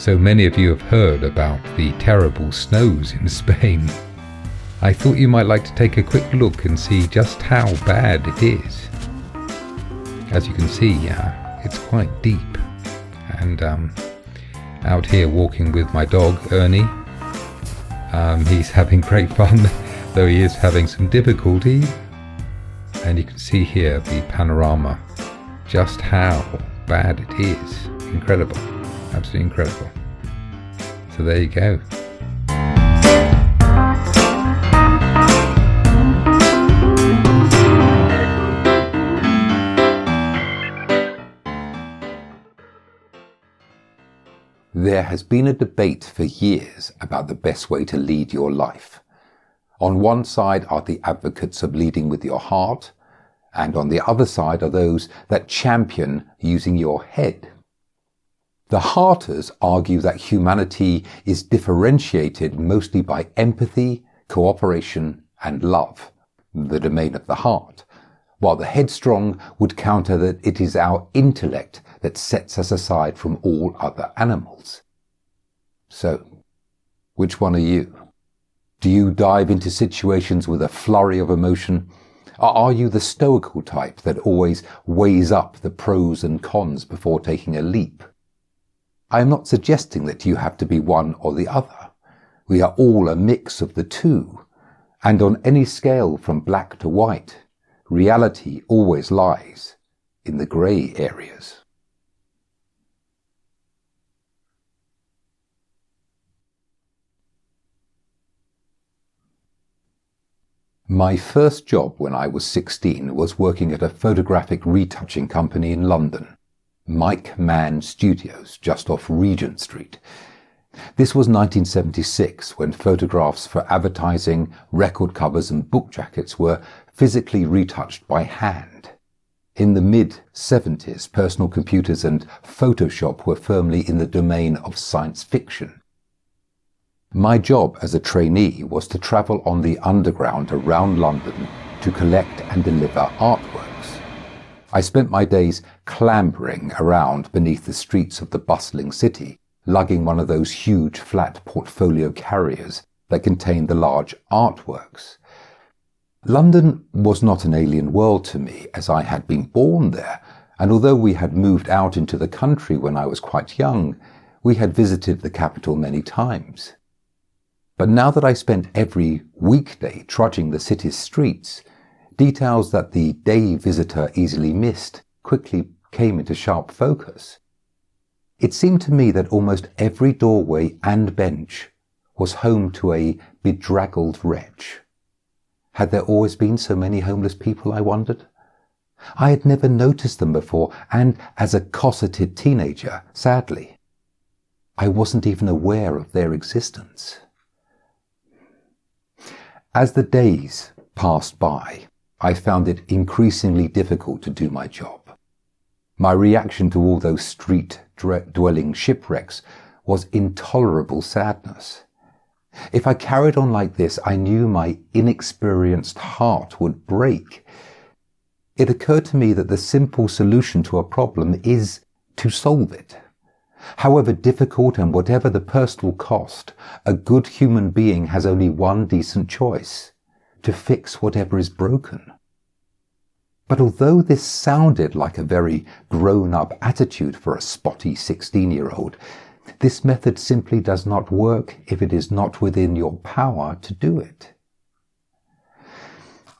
So many of you have heard about the terrible snows in Spain. I thought you might like to take a quick look and see just how bad it is. As you can see, it's quite deep. And out here walking with my dog, Ernie. He's having great fun, though he is having some difficulty. And you can see here the panorama, just how bad it is. Incredible, absolutely incredible. So there you go. There has been a debate for years about the best way to lead your life. On one side are the advocates of leading with your heart, and on the other side are those that champion using your head. The hearters argue that humanity is differentiated mostly by empathy, cooperation, and love, the domain of the heart, while the headstrong would counter that it is our intellect that sets us aside from all other animals. So, which one are you? Do you dive into situations with a flurry of emotion? Or are you the stoical type that always weighs up the pros and cons before taking a leap? I am not suggesting that you have to be one or the other. We are all a mix of the two, and on any scale from black to white, reality always lies in the grey areas. My first job when I was 16 was working at a photographic retouching company in London, Mike Mann Studios, just off Regent Street. This was 1976, when photographs for advertising, record covers and book jackets were physically retouched by hand. In the mid-70s, personal computers and Photoshop were firmly in the domain of science fiction. My job as a trainee was to travel on the underground around London to collect and deliver artworks. I spent my days clambering around beneath the streets of the bustling city, lugging one of those huge flat portfolio carriers that contained the large artworks. London was not an alien world to me, as I had been born there, and although we had moved out into the country when I was quite young, we had visited the capital many times. But now that I spent every weekday trudging the city's streets, details that the day visitor easily missed quickly came into sharp focus. It seemed to me that almost every doorway and bench was home to a bedraggled wretch. Had there always been so many homeless people, I wondered? I had never noticed them before, and as a cosseted teenager, sadly, I wasn't even aware of their existence. As the days passed by, I found it increasingly difficult to do my job. My reaction to all those street-dwelling shipwrecks was intolerable sadness. If I carried on like this, I knew my inexperienced heart would break. It occurred to me that the simple solution to a problem is to solve it. However difficult and whatever the personal cost, a good human being has only one decent choice: to fix whatever is broken. But although this sounded like a very grown-up attitude for a spotty 16-year-old, this method simply does not work if it is not within your power to do it.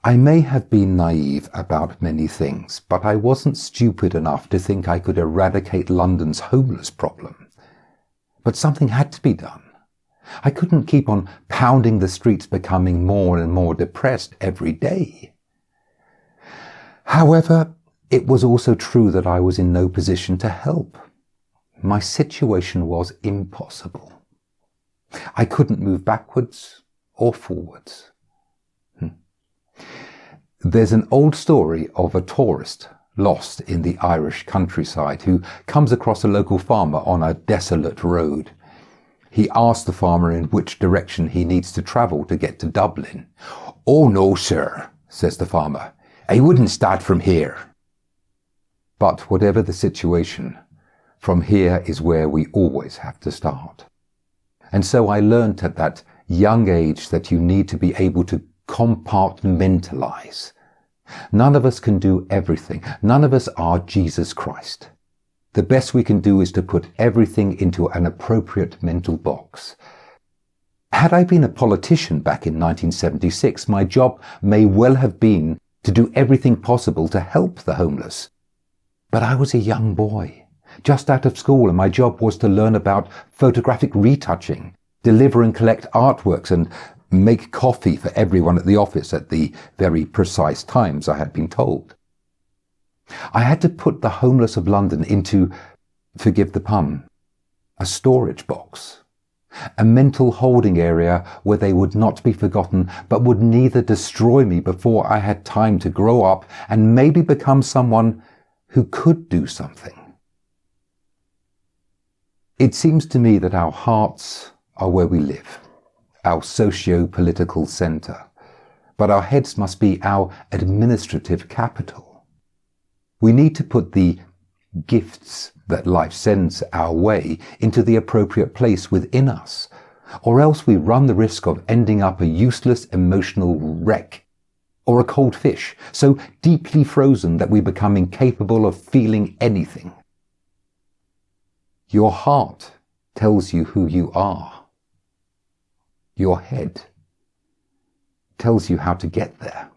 I may have been naive about many things, but I wasn't stupid enough to think I could eradicate London's homeless problem. But something had to be done. I couldn't keep on pounding the streets, becoming more and more depressed every day. However, it was also true that I was in no position to help. My situation was impossible. I couldn't move backwards or forwards. There's an old story of a tourist lost in the Irish countryside who comes across a local farmer on a desolate road. He asks the farmer in which direction he needs to travel to get to Dublin. "Oh no, sir," says the farmer. "I wouldn't start from here." But whatever the situation, From here is where we always have to start. And so I learned at that young age that you need to be able to compartmentalize. None of us can do everything. None of us are Jesus Christ. The best we can do is to put everything into an appropriate mental box. Had I been a politician back in 1976, my job may well have been to do everything possible to help the homeless. But I was a young boy, just out of school, and my job was to learn about photographic retouching, deliver and collect artworks, and make coffee for everyone at the office at the very precise times I had been told. I had to put the homeless of London into, forgive the pun, a storage box, a mental holding area where they would not be forgotten but would neither destroy me before I had time to grow up and maybe become someone who could do something. It seems to me that our hearts are where we live, our socio-political centre, but our heads must be our administrative capital. We need to put the gifts that life sends our way into the appropriate place within us, or else we run the risk of ending up a useless emotional wreck, or a cold fish, so deeply frozen that we become incapable of feeling anything. Your heart tells you who you are. Your head tells you how to get there.